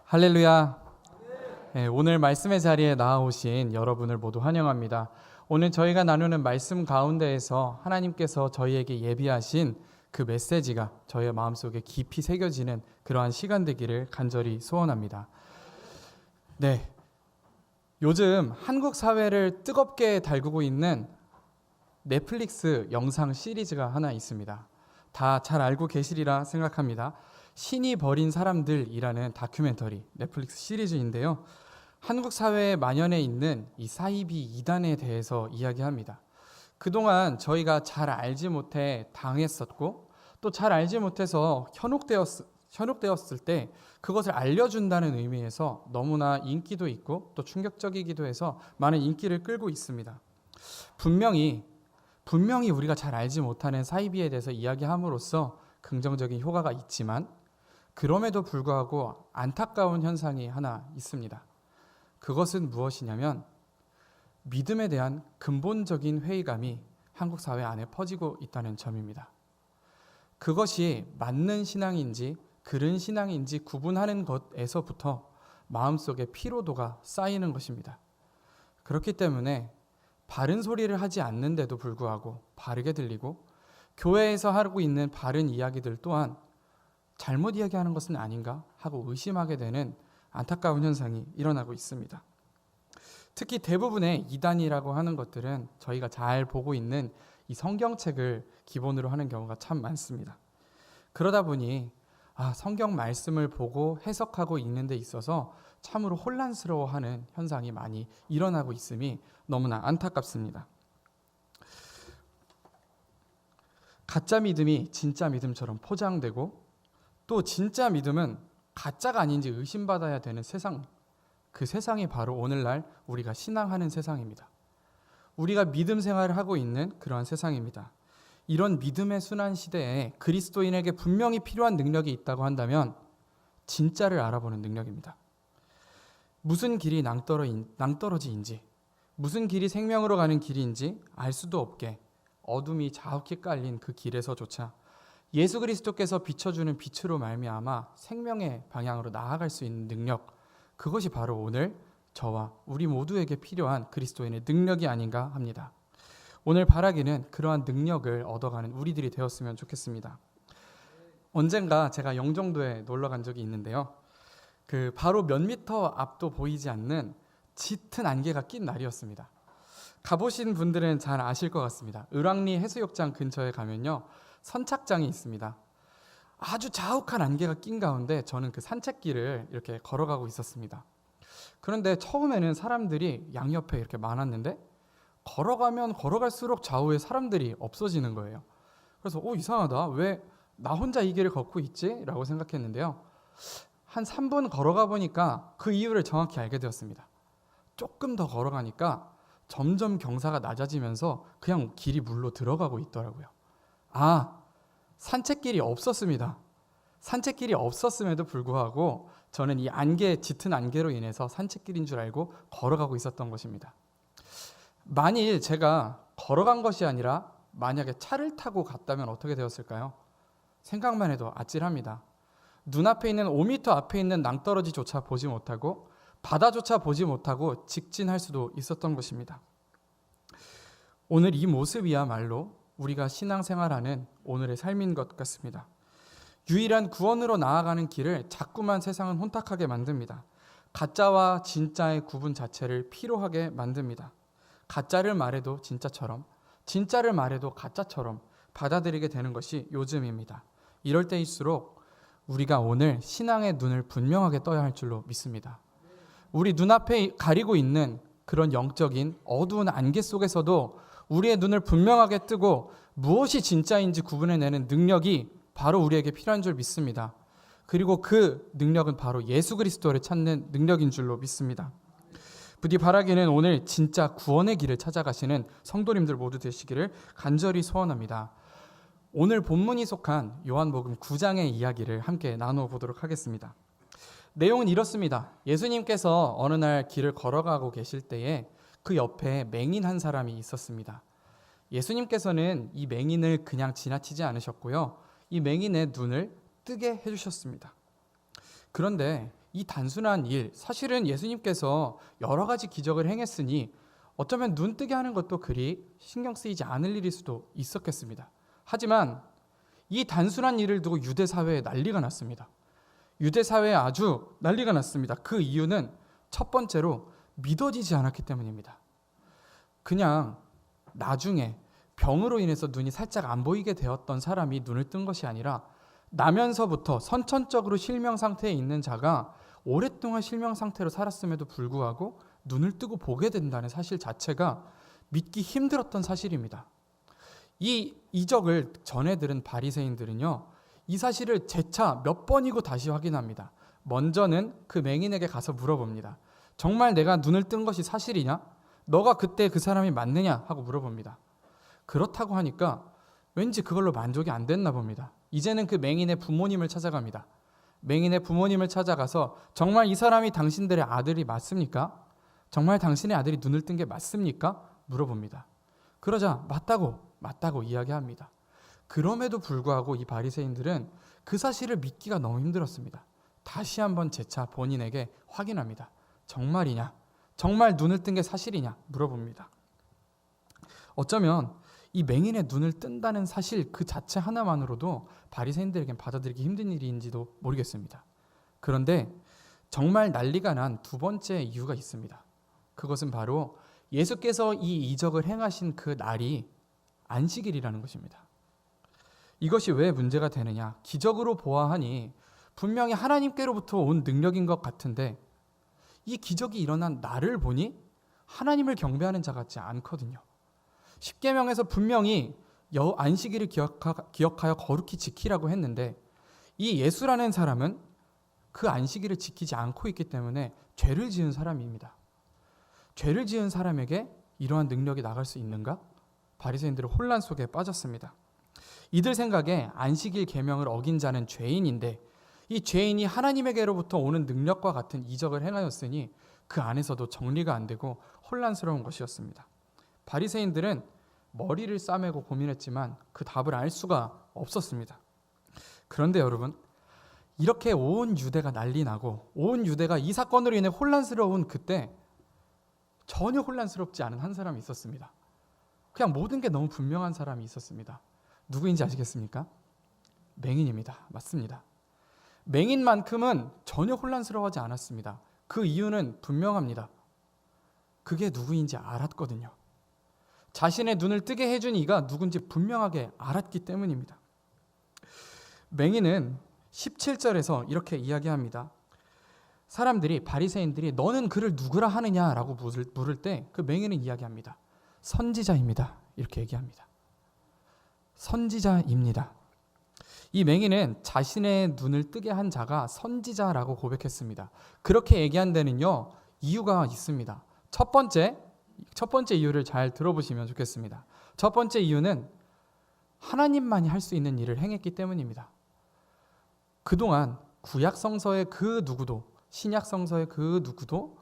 할렐루야. 네, 오늘 말씀의 자리에 나아오신 여러분을 모두 환영합니다. 오늘 저희가 나누는 말씀 가운데에서 하나님께서 저희에게 예비하신 그 메시지가 저희의 마음속에 깊이 새겨지는 그러한 시간 되기를 간절히 소원합니다. 네, 요즘 한국 사회를 뜨겁게 달구고 있는 넷플릭스 영상 시리즈가 하나 있습니다. 다 잘 알고 계시리라 생각합니다. 신이 버린 사람들이라는 다큐멘터리 넷플릭스 시리즈인데요. 한국 사회에 만연해 있는 이 사이비 이단에 대해서 이야기합니다. 그동안 저희가 잘 알지 못해 당했었고 또 잘 알지 못해서 현혹되었을 때 그것을 알려준다는 의미에서 너무나 인기도 있고 또 충격적이기도 해서 많은 인기를 끌고 있습니다. 분명히 우리가 잘 알지 못하는 사이비에 대해서 이야기함으로써 긍정적인 효과가 있지만 그럼에도 불구하고 안타까운 현상이 하나 있습니다. 그것은 무엇이냐면 믿음에 대한 근본적인 회의감이 한국 사회 안에 퍼지고 있다는 점입니다. 그것이 맞는 신앙인지 그른 신앙인지 구분하는 것에서부터 마음속에 피로도가 쌓이는 것입니다. 그렇기 때문에 바른 소리를 하지 않는데도 불구하고 바르게 들리고 교회에서 하고 있는 바른 이야기들 또한 잘못 이야기하는 것은 아닌가 하고 의심하게 되는 안타까운 현상이 일어나고 있습니다. 특히 대부분의 이단이라고 하는 것들은 저희가 잘 보고 있는 이 성경책을 기본으로 하는 경우가 참 많습니다. 그러다 보니 성경 말씀을 보고 해석하고 있는 데 있어서 참으로 혼란스러워하는 현상이 많이 일어나고 있음이 너무나 안타깝습니다. 가짜 믿음이 진짜 믿음처럼 포장되고 또 진짜 믿음은 가짜가 아닌지 의심받아야 되는 세상, 그 세상이 바로 오늘날 우리가 신앙하는 세상입니다. 우리가 믿음 생활을 하고 있는 그러한 세상입니다. 이런 믿음의 순환 시대에 그리스도인에게 분명히 필요한 능력이 있다고 한다면 진짜를 알아보는 능력입니다. 무슨 길이 낭떠러지인지 무슨 길이 생명으로 가는 길인지 알 수도 없게 어둠이 자욱히 깔린 그 길에서조차 예수 그리스도께서 비춰주는 빛으로 말미암아 생명의 방향으로 나아갈 수 있는 능력, 그것이 바로 오늘 저와 우리 모두에게 필요한 그리스도인의 능력이 아닌가 합니다. 오늘 바라기는 그러한 능력을 얻어가는 우리들이 되었으면 좋겠습니다. 언젠가 제가 영종도에 놀러 간 적이 있는데요. 바로 몇 미터 앞도 보이지 않는 짙은 안개가 낀 날이었습니다. 가보신 분들은 잘 아실 것 같습니다. 을왕리 해수욕장 근처에 가면요, 선착장이 있습니다. 아주 자욱한 안개가 낀 가운데 저는 그 산책길을 이렇게 걸어가고 있었습니다. 그런데 처음에는 사람들이 양옆에 이렇게 많았는데 걸어가면 걸어갈수록 좌우에 사람들이 없어지는 거예요. 그래서 이상하다. 왜 나 혼자 이 길을 걷고 있지? 라고 생각했는데요. 한 3분 걸어가 보니까 그 이유를 정확히 알게 되었습니다. 조금 더 걸어가니까 점점 경사가 낮아지면서 그냥 길이 물로 들어가고 있더라고요. 산책길이 없었습니다. 산책길이 없었음에도 불구하고 저는 이 짙은 안개로 인해서 산책길인 줄 알고 걸어가고 있었던 것입니다. 만일 제가 걸어간 것이 아니라 만약에 차를 타고 갔다면 어떻게 되었을까요? 생각만 해도 아찔합니다. 눈앞에 있는 5m 앞에 있는 낭떠러지조차 보지 못하고 바다조차 보지 못하고 직진할 수도 있었던 것입니다. 오늘 이 모습이야말로 우리가 신앙생활하는 오늘의 삶인 것 같습니다. 유일한 구원으로 나아가는 길을 자꾸만 세상은 혼탁하게 만듭니다. 가짜와 진짜의 구분 자체를 피로하게 만듭니다. 가짜를 말해도 진짜처럼, 진짜를 말해도 가짜처럼 받아들이게 되는 것이 요즘입니다. 이럴 때일수록 우리가 오늘 신앙의 눈을 분명하게 떠야 할 줄로 믿습니다. 우리 눈앞에 가리고 있는 그런 영적인 어두운 안개 속에서도 우리의 눈을 분명하게 뜨고 무엇이 진짜인지 구분해내는 능력이 바로 우리에게 필요한 줄 믿습니다. 그리고 그 능력은 바로 예수 그리스도를 찾는 능력인 줄로 믿습니다. 부디 바라기는 오늘 진짜 구원의 길을 찾아가시는 성도님들 모두 되시기를 간절히 소원합니다. 오늘 본문이 속한 요한복음 9장의 이야기를 함께 나누어 보도록 하겠습니다. 내용은 이렇습니다. 예수님께서 어느 날 길을 걸어가고 계실 때에 그 옆에 맹인 한 사람이 있었습니다. 예수님께서는 이 맹인을 그냥 지나치지 않으셨고요. 이 맹인의 눈을 뜨게 해주셨습니다. 그런데 이 단순한 일, 사실은 예수님께서 여러 가지 기적을 행했으니 어쩌면 눈뜨게 하는 것도 그리 신경 쓰이지 않을 일일 수도 있었겠습니다. 하지만 이 단순한 일을 두고 유대 사회에 난리가 났습니다. 유대 사회에 아주 난리가 났습니다. 그 이유는 첫 번째로 믿어지지 않았기 때문입니다. 그냥 나중에 병으로 인해서 눈이 살짝 안 보이게 되었던 사람이 눈을 뜬 것이 아니라 나면서부터 선천적으로 실명 상태에 있는 자가 오랫동안 실명 상태로 살았음에도 불구하고 눈을 뜨고 보게 된다는 사실 자체가 믿기 힘들었던 사실입니다. 이 이적을 전해 들은 바리새인들은요, 이 사실을 재차 몇 번이고 다시 확인합니다. 먼저는 그 맹인에게 가서 물어봅니다. 정말 내가 눈을 뜬 것이 사실이냐? 너가 그때 그 사람이 맞느냐? 하고 물어봅니다. 그렇다고 하니까 왠지 그걸로 만족이 안 됐나 봅니다. 이제는 그 맹인의 부모님을 찾아갑니다. 맹인의 부모님을 찾아가서 정말 이 사람이 당신들의 아들이 맞습니까? 정말 당신의 아들이 눈을 뜬 게 맞습니까? 물어봅니다. 그러자 맞다고 이야기합니다. 그럼에도 불구하고 이 바리새인들은 그 사실을 믿기가 너무 힘들었습니다. 다시 한번 재차 본인에게 확인합니다. 정말이냐? 정말 눈을 뜬 게 사실이냐? 물어봅니다. 어쩌면 이 맹인의 눈을 뜬다는 사실 그 자체 하나만으로도 바리새인들에겐 받아들이기 힘든 일인지도 모르겠습니다. 그런데 정말 난리가 난 두 번째 이유가 있습니다. 그것은 바로 예수께서 이 이적을 행하신 그 날이 안식일이라는 것입니다. 이것이 왜 문제가 되느냐? 기적으로 보아하니 분명히 하나님께로부터 온 능력인 것 같은데 이 기적이 일어난 날을 보니 하나님을 경배하는 자 같지 않거든요. 십계명에서 분명히 안식일을 기억하여 거룩히 지키라고 했는데 이 예수라는 사람은 그 안식일을 지키지 않고 있기 때문에 죄를 지은 사람입니다. 죄를 지은 사람에게 이러한 능력이 나갈 수 있는가? 바리새인들은 혼란 속에 빠졌습니다. 이들 생각에 안식일 계명을 어긴 자는 죄인인데 이 죄인이 하나님에게로부터 오는 능력과 같은 이적을 행하였으니 그 안에서도 정리가 안 되고 혼란스러운 것이었습니다. 바리새인들은 머리를 싸매고 고민했지만 그 답을 알 수가 없었습니다. 그런데 여러분, 이렇게 온 유대가 난리 나고 온 유대가 이 사건으로 인해 혼란스러운 그때 전혀 혼란스럽지 않은 한 사람이 있었습니다. 그냥 모든 게 너무 분명한 사람이 있었습니다. 누구인지 아시겠습니까? 맹인입니다. 맞습니다. 맹인만큼은 전혀 혼란스러워하지 않았습니다. 그 이유는 분명합니다. 그게 누구인지 알았거든요. 자신의 눈을 뜨게 해준 이가 누군지 분명하게 알았기 때문입니다. 맹인은 17절에서 이렇게 이야기합니다. 사람들이, 바리새인들이 너는 그를 누구라 하느냐라고 물을 때 그 맹인은 이야기합니다. 선지자입니다. 이렇게 얘기합니다. 선지자입니다. 이 맹인은 자신의 눈을 뜨게 한 자가 선지자라고 고백했습니다. 그렇게 얘기한 데는요, 이유가 있습니다. 첫 번째 이유를 잘 들어보시면 좋겠습니다. 첫 번째 이유는 하나님만이 할 수 있는 일을 행했기 때문입니다. 그동안 구약 성서의 그 누구도, 신약 성서의 그 누구도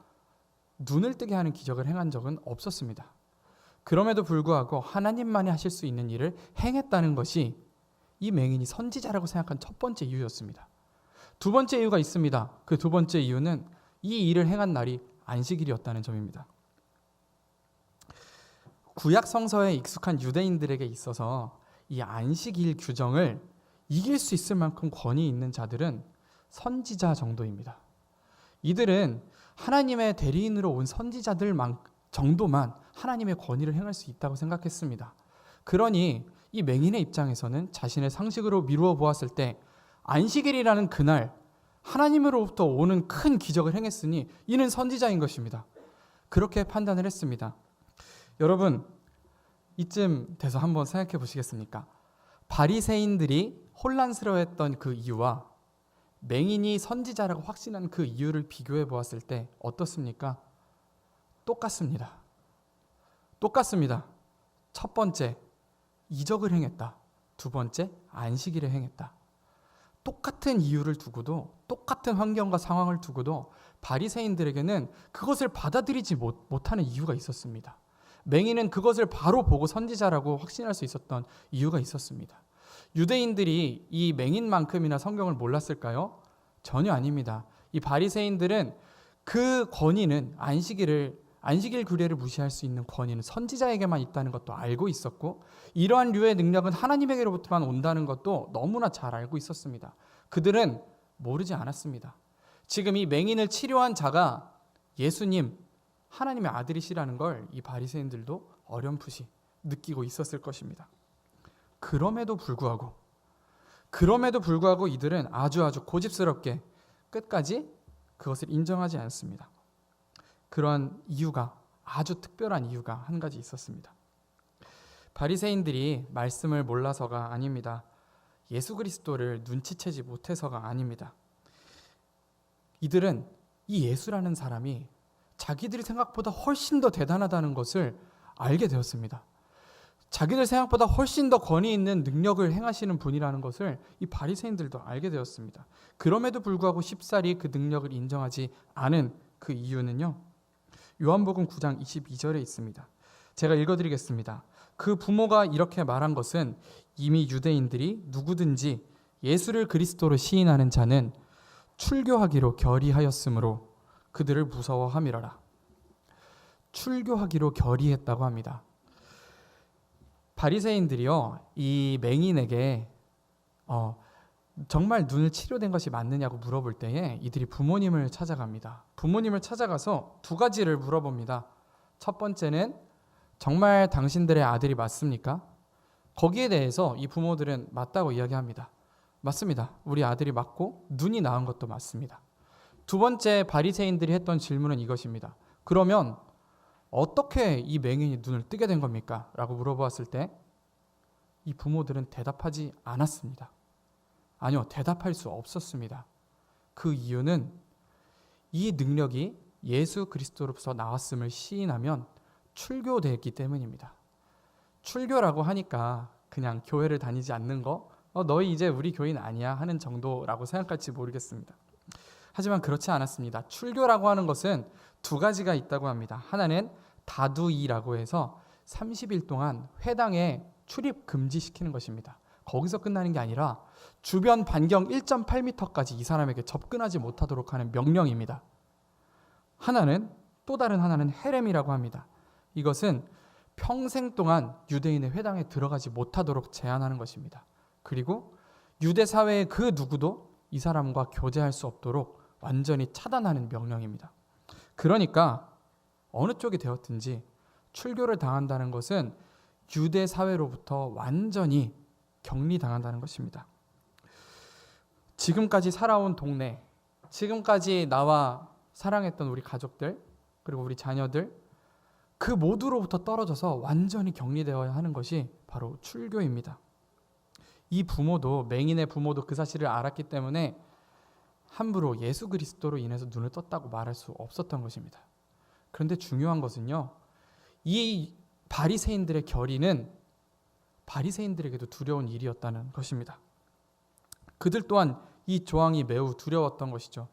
눈을 뜨게 하는 기적을 행한 적은 없었습니다. 그럼에도 불구하고 하나님만이 하실 수 있는 일을 행했다는 것이 이 맹인이 선지자라고 생각한 첫 번째 이유였습니다. 두 번째 이유가 있습니다. 그 두 번째 이유는 이 일을 행한 날이 안식일이었다는 점입니다. 구약 성서에 익숙한 유대인들에게 있어서 이 안식일 규정을 이길 수 있을 만큼 권위 있는 자들은 선지자 정도입니다. 이들은 하나님의 대리인으로 온 선지자들 정도만 하나님의 권위를 행할 수 있다고 생각했습니다. 그러니 이 맹인의 입장에서는 자신의 상식으로 미루어 보았을 때 안식일이라는 그날 하나님으로부터 오는 큰 기적을 행했으니 이는 선지자인 것입니다. 그렇게 판단을 했습니다. 여러분, 이쯤 돼서 한번 생각해 보시겠습니까? 바리새인들이 혼란스러워했던 그 이유와 맹인이 선지자라고 확신한 그 이유를 비교해 보았을 때 어떻습니까? 똑같습니다. 첫 번째, 이적을 행했다. 두 번째, 안식일을 행했다. 똑같은 이유를 두고도, 똑같은 환경과 상황을 두고도 바리새인들에게는 그것을 받아들이지 못하는 이유가 있었습니다. 맹인은 그것을 바로 보고 선지자라고 확신할 수 있었던 이유가 있었습니다. 유대인들이 이 맹인만큼이나 성경을 몰랐을까요? 전혀 아닙니다. 이 바리새인들은 그 권위는 안식일 규례를 무시할 수 있는 권위는 선지자에게만 있다는 것도 알고 있었고, 이러한 류의 능력은 하나님에게로부터만 온다는 것도 너무나 잘 알고 있었습니다. 그들은 모르지 않았습니다. 지금 이 맹인을 치료한 자가 예수님, 하나님의 아들이시라는 걸 이 바리새인들도 어렴풋이 느끼고 있었을 것입니다. 그럼에도 불구하고 이들은 아주 고집스럽게 끝까지 그것을 인정하지 않습니다. 그런 이유가, 아주 특별한 이유가 한 가지 있었습니다. 바리새인들이 말씀을 몰라서가 아닙니다. 예수 그리스도를 눈치채지 못해서가 아닙니다. 이들은 이 예수라는 사람이 자기들이 생각보다 훨씬 더 대단하다는 것을 알게 되었습니다. 자기들 생각보다 훨씬 더 권위 있는 능력을 행하시는 분이라는 것을 이 바리새인들도 알게 되었습니다. 그럼에도 불구하고 쉽사리 그 능력을 인정하지 않은 그 이유는요, 요한복음 9장 22절에 있습니다. 제가 읽어드리겠습니다. 그 부모가 이렇게 말한 것은 이미 유대인들이 누구든지 예수를 그리스도로 시인하는 자는 출교하기로 결의하였으므로 그들을 무서워함이라라. 출교하기로 결의했다고 합니다. 바리새인들이요, 이 맹인에게 정말 눈을 치료된 것이 맞느냐고 물어볼 때에 이들이 부모님을 찾아갑니다. 부모님을 찾아가서 두 가지를 물어봅니다. 첫 번째는 정말 당신들의 아들이 맞습니까? 거기에 대해서 이 부모들은 맞다고 이야기합니다. 맞습니다. 우리 아들이 맞고 눈이 나은 것도 맞습니다. 두 번째 바리새인들이 했던 질문은 이것입니다. 그러면 어떻게 이 맹인이 눈을 뜨게 된 겁니까? 라고 물어보았을 때 이 부모들은 대답하지 않았습니다. 아니요, 대답할 수 없었습니다. 그 이유는 이 능력이 예수 그리스도로부터 나왔음을 시인하면 출교되었기 때문입니다. 출교라고 하니까 그냥 교회를 다니지 않는 거, 너희 이제 우리 교인 아니야 하는 정도라고 생각할지 모르겠습니다. 하지만 그렇지 않았습니다. 출교라고 하는 것은 두 가지가 있다고 합니다. 하나는 다두이라고 해서 30일 동안 회당에 출입 금지시키는 것입니다. 거기서 끝나는 게 아니라 주변 반경 1.8m까지 이 사람에게 접근하지 못하도록 하는 명령입니다. 또 다른 하나는 헤렘이라고 합니다. 이것은 평생 동안 유대인의 회당에 들어가지 못하도록 제한하는 것입니다. 그리고 유대 사회의 그 누구도 이 사람과 교제할 수 없도록 완전히 차단하는 명령입니다. 그러니까 어느 쪽이 되었든지 출교를 당한다는 것은 유대 사회로부터 완전히 격리당한다는 것입니다. 지금까지 살아온 동네, 지금까지 나와 사랑했던 우리 가족들, 그리고 우리 자녀들, 그 모두로부터 떨어져서 완전히 격리되어야 하는 것이 바로 출교입니다. 이 부모도, 맹인의 부모도 그 사실을 알았기 때문에 함부로 예수 그리스도로 인해서 눈을 떴다고 말할 수 없었던 것입니다. 그런데 중요한 것은요, 이 바리새인들의 결의는 바리새인들에게도 두려운 일이었다는 것입니다. 그들 또한 이 조항이 매우 두려웠던 것이죠.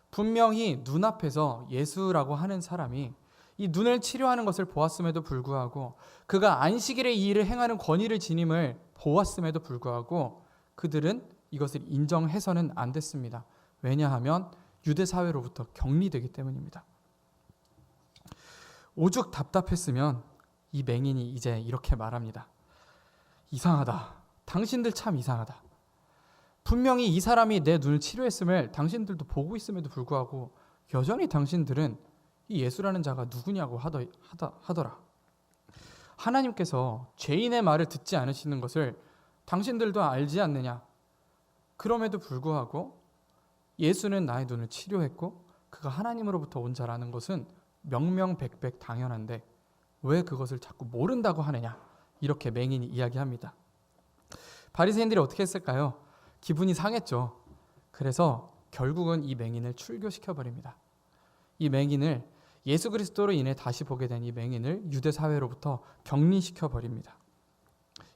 분명히 눈앞에서 예수라고 하는 사람이 이 눈을 치료하는 것을 보았음에도 불구하고, 그가 안식일의 이 일을 행하는 권위를 지님을 보았음에도 불구하고 그들은 이것을 인정해서는 안 됐습니다. 왜냐하면 유대 사회로부터 격리되기 때문입니다. 오죽 답답했으면 이 맹인이 이제 이렇게 말합니다. 이상하다. 당신들 참 이상하다. 분명히 이 사람이 내 눈을 치료했음을 당신들도 보고 있음에도 불구하고 여전히 당신들은 이 예수라는 자가 누구냐고 하더라. 하나님께서 죄인의 말을 듣지 않으시는 것을 당신들도 알지 않느냐. 그럼에도 불구하고 예수는 나의 눈을 치료했고 그가 하나님으로부터 온 자라는 것은 명명백백 당연한데 왜 그것을 자꾸 모른다고 하느냐. 이렇게 맹인이 이야기합니다. 바리새인들이 어떻게 했을까요? 기분이 상했죠. 그래서 결국은 이 맹인을 출교시켜버립니다. 이 맹인을, 예수 그리스도로 인해 다시 보게 된 이 맹인을 유대 사회로부터 격리시켜버립니다.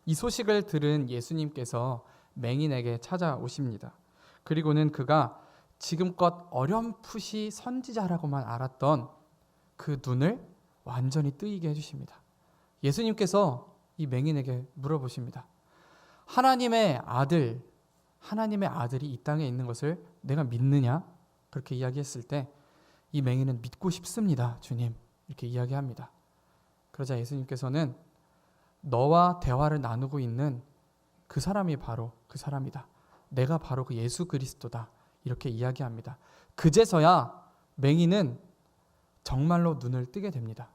이 소식을 들은 예수님께서 맹인에게 찾아오십니다. 그리고는 그가 지금껏 어렴풋이 선지자라고만 알았던 그 눈을 완전히 뜨이게 해주십니다. 예수님께서 이 맹인에게 물어보십니다. 하나님의 아들이 이 땅에 있는 것을 내가 믿느냐? 그렇게 이야기했을 때 이 맹인은 믿고 싶습니다, 주님. 이렇게 이야기합니다. 그러자 예수님께서는 너와 대화를 나누고 있는 그 사람이 바로 그 사람이다. 내가 바로 그 예수 그리스도다. 이렇게 이야기합니다. 그제서야 맹인은 정말로 눈을 뜨게 됩니다.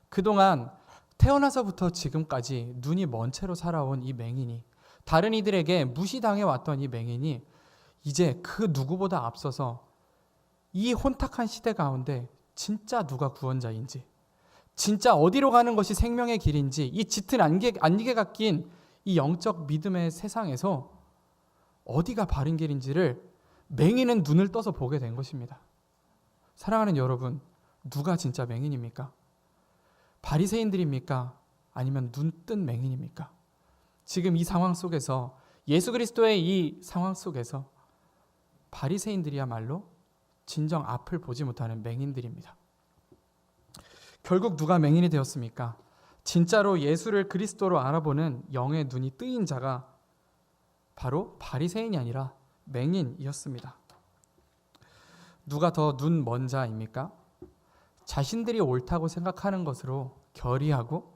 그동안 태어나서부터 지금까지 눈이 먼 채로 살아온 이 맹인이, 다른 이들에게 무시당해 왔던 이 맹인이 이제 그 누구보다 앞서서 이 혼탁한 시대 가운데 진짜 누가 구원자인지, 진짜 어디로 가는 것이 생명의 길인지, 이 짙은 안개가 낀 이 영적 믿음의 세상에서 어디가 바른 길인지를 맹인은 눈을 떠서 보게 된 것입니다. 사랑하는 여러분, 누가 진짜 맹인입니까? 바리새인들입니까? 아니면 눈뜬 맹인입니까? 지금 이 상황 속에서, 예수 그리스도의 이 상황 속에서 바리새인들이야말로 진정 앞을 보지 못하는 맹인들입니다. 결국 누가 맹인이 되었습니까? 진짜로 예수를 그리스도로 알아보는 영의 눈이 뜨인 자가 바로 바리새인이 아니라 맹인이었습니다. 누가 더 눈 먼 자입니까? 자신들이 옳다고 생각하는 것으로 결의하고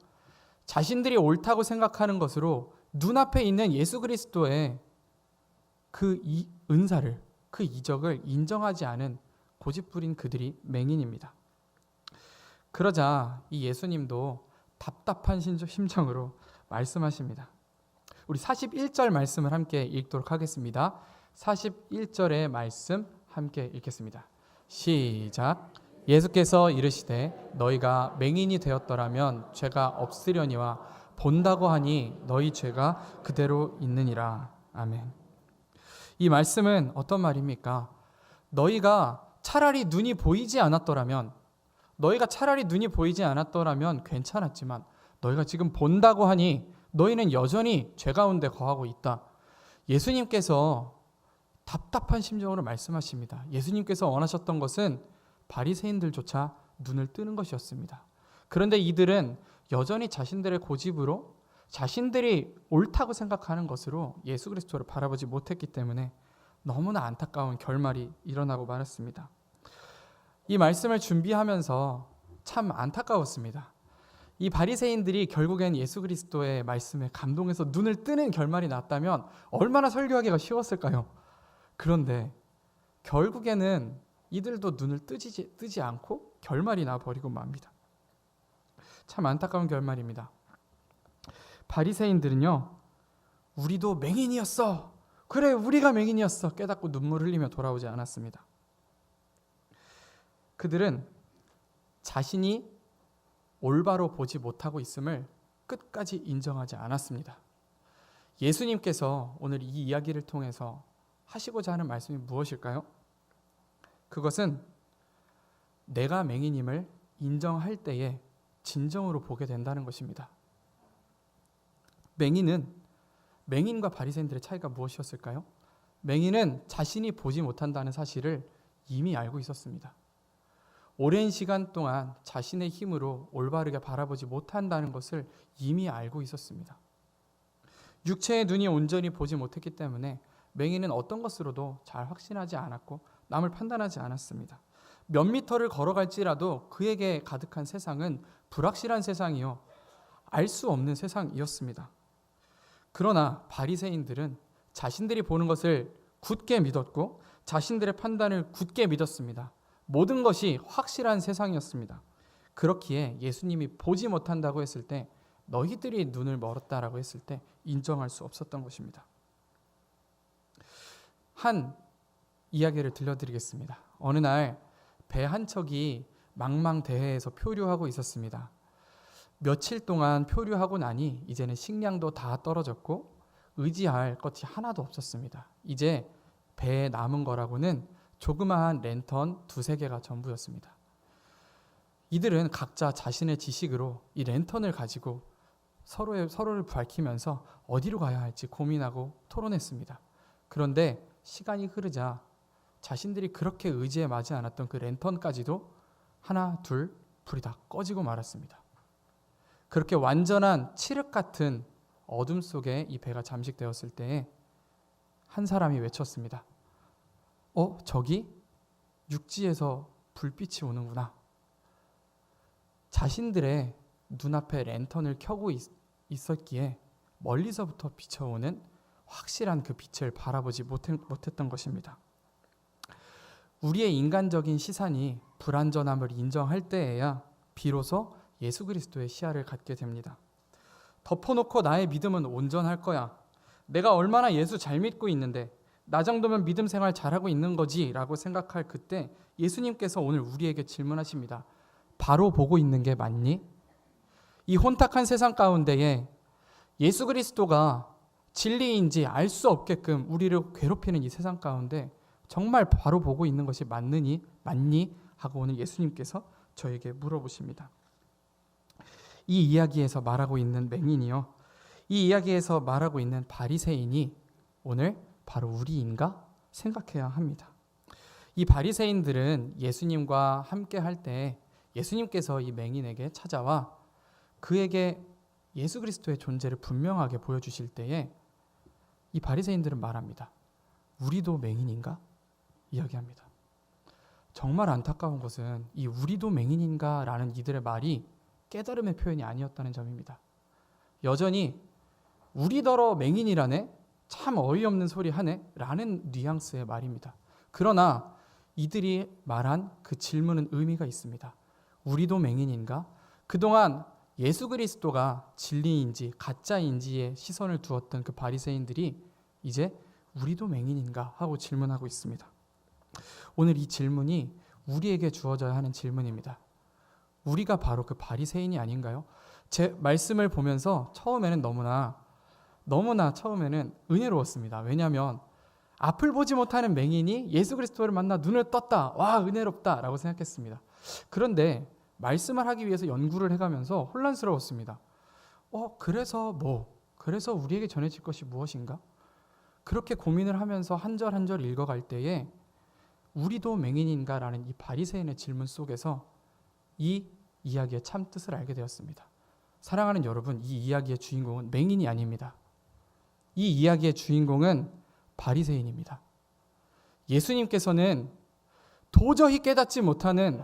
자신들이 옳다고 생각하는 것으로 눈앞에 있는 예수 그리스도의 그 은사를, 그 이적을 인정하지 않은 고집부린 그들이 맹인입니다. 그러자 이 예수님도 답답한 심정으로 말씀하십니다. 우리 41절 말씀을 함께 읽도록 하겠습니다. 41절의 말씀 함께 읽겠습니다. 시작. 예수께서 이르시되 너희가 맹인이 되었더라면 죄가 없으려니와 본다고 하니 너희 죄가 그대로 있느니라. 아멘. 이 말씀은 어떤 말입니까? 너희가 차라리 눈이 보이지 않았더라면 괜찮았지만 너희가 지금 본다고 하니 너희는 여전히 죄 가운데 거하고 있다. 예수님께서 답답한 심정으로 말씀하십니다. 예수님께서 원하셨던 것은 바리새인들조차 눈을 뜨는 것이었습니다. 그런데 이들은 여전히 자신들의 고집으로, 자신들이 옳다고 생각하는 것으로 예수 그리스도를 바라보지 못했기 때문에 너무나 안타까운 결말이 일어나고 말았습니다. 이 말씀을 준비하면서 참 안타까웠습니다. 이 바리새인들이 결국엔 예수 그리스도의 말씀에 감동해서 눈을 뜨는 결말이 났다면 얼마나 설교하기가 쉬웠을까요? 그런데 결국에는 이들도 눈을 뜨지 않고 결말이 나버리고 맙니다. 참 안타까운 결말입니다. 바리새인들은요, 우리도 맹인이었어, 그래 우리가 맹인이었어 깨닫고 눈물 흘리며 돌아오지 않았습니다. 그들은 자신이 올바로 보지 못하고 있음을 끝까지 인정하지 않았습니다. 예수님께서 오늘 이 이야기를 통해서 하시고자 하는 말씀이 무엇일까요? 그것은 내가 맹인임을 인정할 때에 진정으로 보게 된다는 것입니다. 맹인과 바리새인들의 차이가 무엇이었을까요? 맹인은 자신이 보지 못한다는 사실을 이미 알고 있었습니다. 오랜 시간 동안 자신의 힘으로 올바르게 바라보지 못한다는 것을 이미 알고 있었습니다. 육체의 눈이 온전히 보지 못했기 때문에 맹인은 어떤 것으로도 잘 확신하지 않았고 남을 판단하지 않았습니다. 몇 미터를 걸어갈지라도 그에게 가득한 세상은 불확실한 세상이요, 알 수 없는 세상이었습니다. 그러나 바리새인들은 자신들이 보는 것을 굳게 믿었고 자신들의 판단을 굳게 믿었습니다. 모든 것이 확실한 세상이었습니다. 그렇기에 예수님이 보지 못한다고 했을 때, 너희들이 눈을 멀었다라고 했을 때 인정할 수 없었던 것입니다. 한 이야기를 들려드리겠습니다. 어느 날 배 한 척이 망망대해에서 표류하고 있었습니다. 며칠 동안 표류하고 나니 이제는 식량도 다 떨어졌고 의지할 것이 하나도 없었습니다. 이제 배에 남은 거라고는 조그마한 랜턴 2-3개가 전부였습니다. 이들은 각자 자신의 지식으로 이 랜턴을 가지고 서로를 밝히면서 어디로 가야 할지 고민하고 토론했습니다. 그런데 시간이 흐르자 자신들이 그렇게 의지에 맞지 않았던 그 랜턴까지도 하나 둘 불이 다 꺼지고 말았습니다. 그렇게 완전한 칠흑 같은 어둠 속에 이 배가 잠식되었을 때에 한 사람이 외쳤습니다. 저기 육지에서 불빛이 오는구나. 자신들의 눈앞에 랜턴을 켜고 있었기에 멀리서부터 비춰오는 확실한 그 빛을 바라보지 못했던 것입니다. 우리의 인간적인 시선이 불완전함을 인정할 때에야 비로소 예수 그리스도의 시야를 갖게 됩니다. 덮어놓고 나의 믿음은 온전할 거야. 내가 얼마나 예수 잘 믿고 있는데 나 정도면 믿음 생활 잘하고 있는 거지 라고 생각할 그때 예수님께서 오늘 우리에게 질문하십니다. 바로 보고 있는 게 맞니? 이 혼탁한 세상 가운데에 예수 그리스도가 진리인지 알 수 없게끔 우리를 괴롭히는 이 세상 가운데 정말 바로 보고 있는 것이 맞니? 하고 오늘 예수님께서 저에게 물어보십니다. 이 이야기에서 말하고 있는 맹인이요, 이 이야기에서 말하고 있는 바리새인이 오늘 바로 우리인가 생각해야 합니다. 이 바리새인들은 예수님과 함께 할 때 예수님께서 이 맹인에게 찾아와 그에게 예수 그리스도의 존재를 분명하게 보여주실 때에 이 바리새인들은 말합니다. 우리도 맹인인가? 이야기합니다. 정말 안타까운 것은 이 우리도 맹인인가? 라는 이들의 말이 깨달음의 표현이 아니었다는 점입니다. 여전히 우리더러 맹인이라네? 참 어이없는 소리 하네? 라는 뉘앙스의 말입니다. 그러나 이들이 말한 그 질문은 의미가 있습니다. 우리도 맹인인가? 그동안 예수 그리스도가 진리인지 가짜인지에 시선을 두었던 그 바리새인들이 이제 우리도 맹인인가? 하고 질문하고 있습니다. 오늘 이 질문이 우리에게 주어져야 하는 질문입니다. 우리가 바로 그 바리새인이 아닌가요? 제 말씀을 보면서 처음에는 너무나 처음에는 은혜로웠습니다. 왜냐하면 앞을 보지 못하는 맹인이 예수 그리스도를 만나 눈을 떴다. 와, 은혜롭다 라고 생각했습니다. 그런데 말씀을 하기 위해서 연구를 해가면서 혼란스러웠습니다. 그래서 우리에게 전해질 것이 무엇인가? 그렇게 고민을 하면서 한 절 한 절 읽어갈 때에 우리도 맹인인가? 라는 이 바리새인의 질문 속에서 이 이야기의 참 뜻을 알게 되었습니다. 사랑하는 여러분, 이 이야기의 주인공은 맹인이 아닙니다. 이 이야기의 주인공은 바리새인입니다. 예수님께서는 도저히 깨닫지 못하는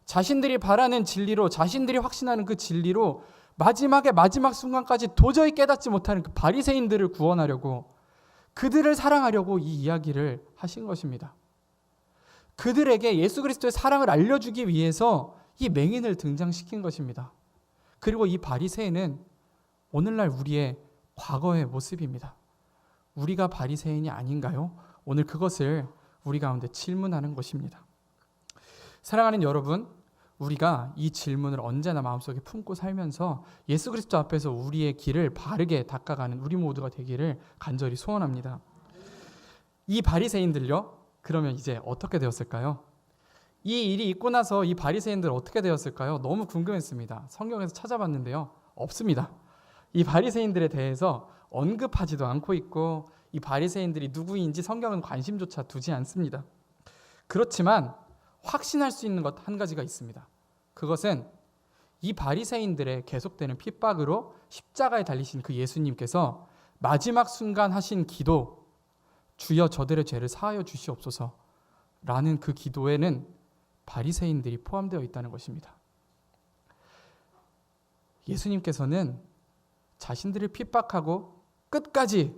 자신들이 바라는 진리로, 자신들이 확신하는 그 진리로 마지막 순간까지 도저히 깨닫지 못하는 그 바리새인들을 구원하려고, 그들을 사랑하려고 이 이야기를 하신 것입니다. 그들에게 예수 그리스도의 사랑을 알려주기 위해서 이 맹인을 등장시킨 것입니다. 그리고 이 바리새인은 오늘날 우리의 과거의 모습입니다. 우리가 바리새인이 아닌가요? 오늘 그것을 우리 가운데 질문하는 것입니다. 사랑하는 여러분, 우리가 이 질문을 언제나 마음속에 품고 살면서 예수 그리스도 앞에서 우리의 길을 바르게 닦아가는 우리 모두가 되기를 간절히 소원합니다. 이 바리새인들요, 그러면 이제 어떻게 되었을까요? 이 일이 있고 나서 이 바리새인들 어떻게 되었을까요? 너무 궁금했습니다. 성경에서 찾아봤는데요, 없습니다. 이 바리새인들에 대해서 언급하지도 않고 있고 이 바리새인들이 누구인지 성경은 관심조차 두지 않습니다. 그렇지만 확신할 수 있는 것 한 가지가 있습니다. 그것은 이 바리새인들의 계속되는 핍박으로 십자가에 달리신 그 예수님께서 마지막 순간 하신 기도, 주여 저들의 죄를 사하여 주시옵소서 라는 그 기도에는 바리새인들이 포함되어 있다는 것입니다. 예수님께서는 자신들을 핍박하고 끝까지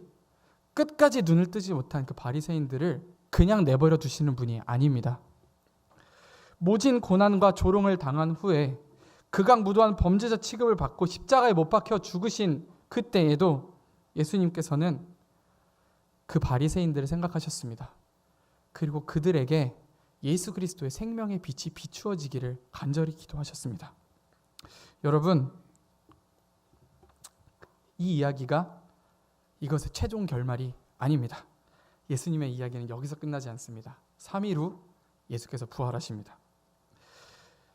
눈을 뜨지 못한 그 바리새인들을 그냥 내버려 두시는 분이 아닙니다. 모진 고난과 조롱을 당한 후에 극악무도한 범죄자 취급을 받고 십자가에 못 박혀 죽으신 그때에도 예수님께서는 그 바리새인들을 생각하셨습니다. 그리고 그들에게 예수 그리스도의 생명의 빛이 비추어지기를 간절히 기도하셨습니다. 여러분, 이 이야기가 이것의 최종 결말이 아닙니다. 예수님의 이야기는 여기서 끝나지 않습니다. 3일 후 예수께서 부활하십니다.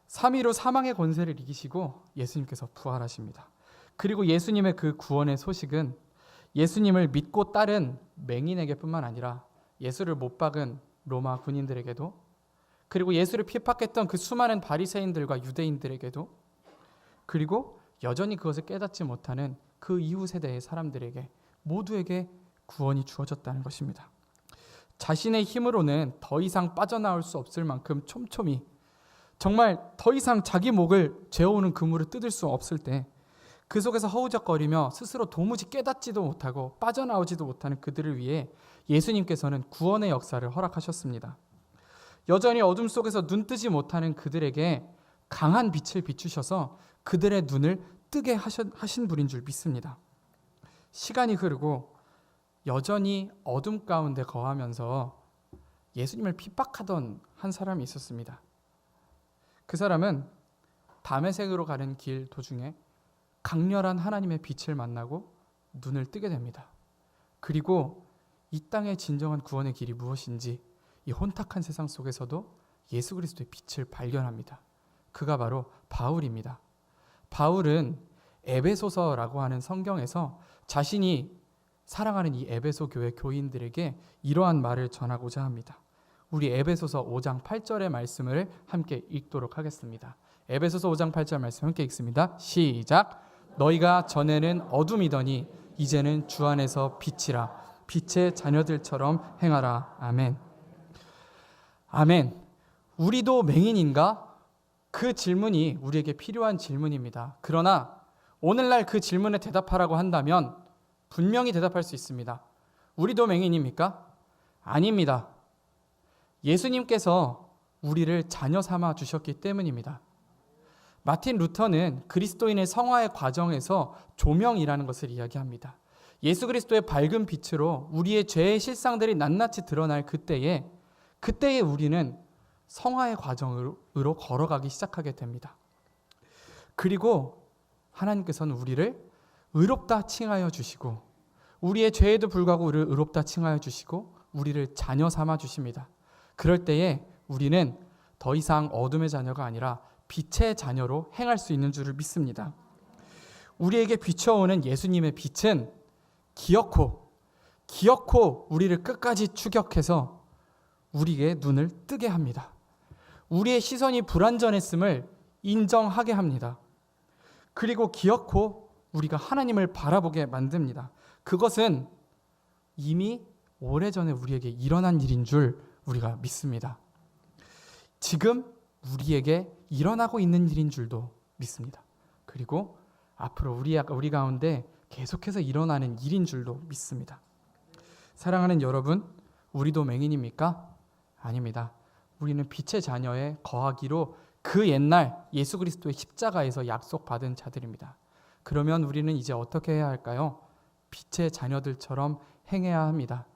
3일 후 사망의 권세를 이기시고 예수님께서 부활하십니다. 그리고 예수님의 그 구원의 소식은 예수님을 믿고 따른 맹인에게뿐만 아니라 예수를 못 박은 로마 군인들에게도, 그리고 예수를 핍박했던 그 수많은 바리새인들과 유대인들에게도, 그리고 여전히 그것을 깨닫지 못하는 그 이후 세대의 사람들에게 모두에게 구원이 주어졌다는 것입니다. 자신의 힘으로는 더 이상 빠져나올 수 없을 만큼 촘촘히, 정말 더 이상 자기 목을 죄어오는 그물을 뜯을 수 없을 때 그 속에서 허우적거리며 스스로 도무지 깨닫지도 못하고 빠져나오지도 못하는 그들을 위해 예수님께서는 구원의 역사를 허락하셨습니다. 여전히 어둠 속에서 눈뜨지 못하는 그들에게 강한 빛을 비추셔서 그들의 눈을 뜨게 하신 분인 줄 믿습니다. 시간이 흐르고 여전히 어둠 가운데 거하면서 예수님을 핍박하던 한 사람이 있었습니다. 그 사람은 다메섹으로 가는 길 도중에 강렬한 하나님의 빛을 만나고 눈을 뜨게 됩니다. 그리고 이 땅의 진정한 구원의 길이 무엇인지 이 혼탁한 세상 속에서도 예수 그리스도의 빛을 발견합니다. 그가 바로 바울입니다. 바울은 에베소서라고 하는 성경에서 자신이 사랑하는 이 에베소 교회 교인들에게 이러한 말을 전하고자 합니다. 우리 에베소서 5장 8절의 말씀을 함께 읽도록 하겠습니다. 에베소서 5장 8절 말씀 함께 읽습니다. 시작. 너희가 전에는 어둠이더니 이제는 주 안에서 빛이라. 빛의 자녀들처럼 행하라. 아멘. 아멘. 우리도 맹인인가? 그 질문이 우리에게 필요한 질문입니다. 그러나 오늘날 그 질문에 대답하라고 한다면 분명히 대답할 수 있습니다. 우리도 맹인입니까? 아닙니다. 예수님께서 우리를 자녀 삼아 주셨기 때문입니다. 마틴 루터는 그리스도인의 성화의 과정에서 조명이라는 것을 이야기합니다. 예수 그리스도의 밝은 빛으로 우리의 죄의 실상들이 낱낱이 드러날 그때에 우리는 성화의 과정으로 걸어가기 시작하게 됩니다. 그리고 하나님께서는 우리를 의롭다 칭하여 주시고 우리의 죄에도 불구하고 우리를 의롭다 칭하여 주시고 우리를 자녀 삼아 주십니다. 그럴 때에 우리는 더 이상 어둠의 자녀가 아니라 빛의 자녀로 행할 수 있는 줄을 믿습니다. 우리에게 비춰오는 예수님의 빛은 기어코 우리를 끝까지 추격해서 우리의 눈을 뜨게 합니다. 우리의 시선이 불완전했음을 인정하게 합니다. 그리고 기어코 우리가 하나님을 바라보게 만듭니다. 그것은 이미 오래전에 우리에게 일어난 일인 줄 우리가 믿습니다. 지금 우리에게 일어나고 있는 일인 줄도 믿습니다. 그리고 앞으로 우리 가운데 계속해서 일어나는 일인 줄도 믿습니다. 사랑하는 여러분, 우리도 맹인입니까? 아닙니다. 우리는 빛의 자녀에 거하기로 그 옛날 예수 그리스도의 십자가에서 약속받은 자들입니다. 그러면 우리는 이제 어떻게 해야 할까요? 빛의 자녀들처럼 행해야 합니다.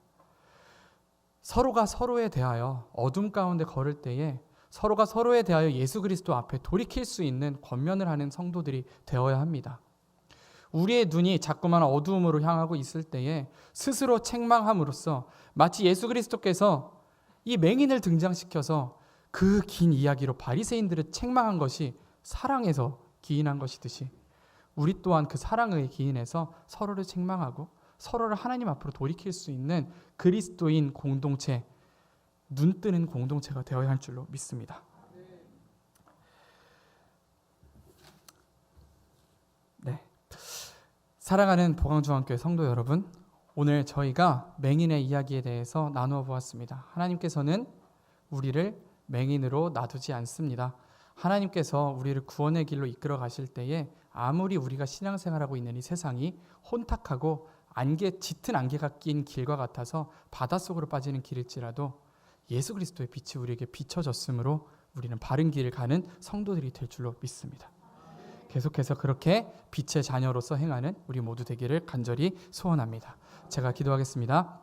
서로가 서로에 대하여 어둠 가운데 걸을 때에 서로가 서로에 대하여 예수 그리스도 앞에 돌이킬 수 있는 권면을 하는 성도들이 되어야 합니다. 우리의 눈이 자꾸만 어두움으로 향하고 있을 때에 스스로 책망함으로써 마치 예수 그리스도께서 이 맹인을 등장시켜서 그 긴 이야기로 바리새인들을 책망한 것이 사랑에서 기인한 것이듯이 우리 또한 그 사랑에 기인해서 서로를 책망하고 서로를 하나님 앞으로 돌이킬 수 있는 그리스도인 공동체, 눈뜨는 공동체가 되어야 할 줄로 믿습니다. 네, 사랑하는 보강중앙교회 성도 여러분, 오늘 저희가 맹인의 이야기에 대해서 나누어 보았습니다. 하나님께서는 우리를 맹인으로 놔두지 않습니다. 하나님께서 우리를 구원의 길로 이끌어 가실 때에 아무리 우리가 신앙생활하고 있는 이 세상이 혼탁하고 짙은 안개가 낀 길과 같아서 바닷속으로 빠지는 길일지라도 예수 그리스도의 빛이 우리에게 비춰졌으므로 우리는 바른 길을 가는 성도들이 될 줄로 믿습니다. 계속해서 그렇게 빛의 자녀로서 행하는 우리 모두 되기를 간절히 소원합니다. 제가 기도하겠습니다.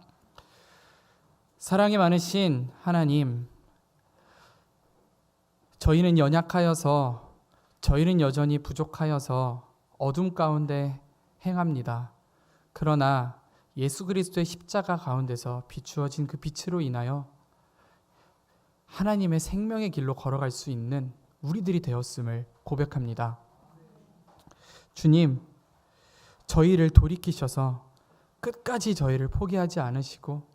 사랑이 많으신 하나님, 저희는 연약하여서, 저희는 여전히 부족하여서 어둠 가운데 행합니다. 그러나 예수 그리스도의 십자가 가운데서 비추어진 그 빛으로 인하여 하나님의 생명의 길로 걸어갈 수 있는 우리들이 되었음을 고백합니다. 주님, 저희를 돌이키셔서 끝까지 저희를 포기하지 않으시고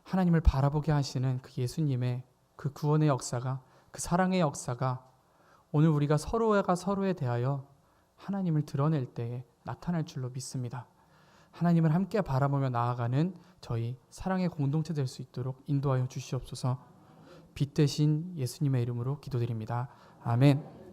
하나님을 바라보게 하시는 그 예수님의 그 구원의 역사가, 그 사랑의 역사가 오늘 우리가 서로가 서로에 대하여 하나님을 드러낼 때에 나타날 줄로 믿습니다. 하나님을 함께 바라보며 나아가는 저희 사랑의 공동체 될 수 있도록 인도하여 주시옵소서. 빛 되신 예수님의 이름으로 기도드립니다. 아멘.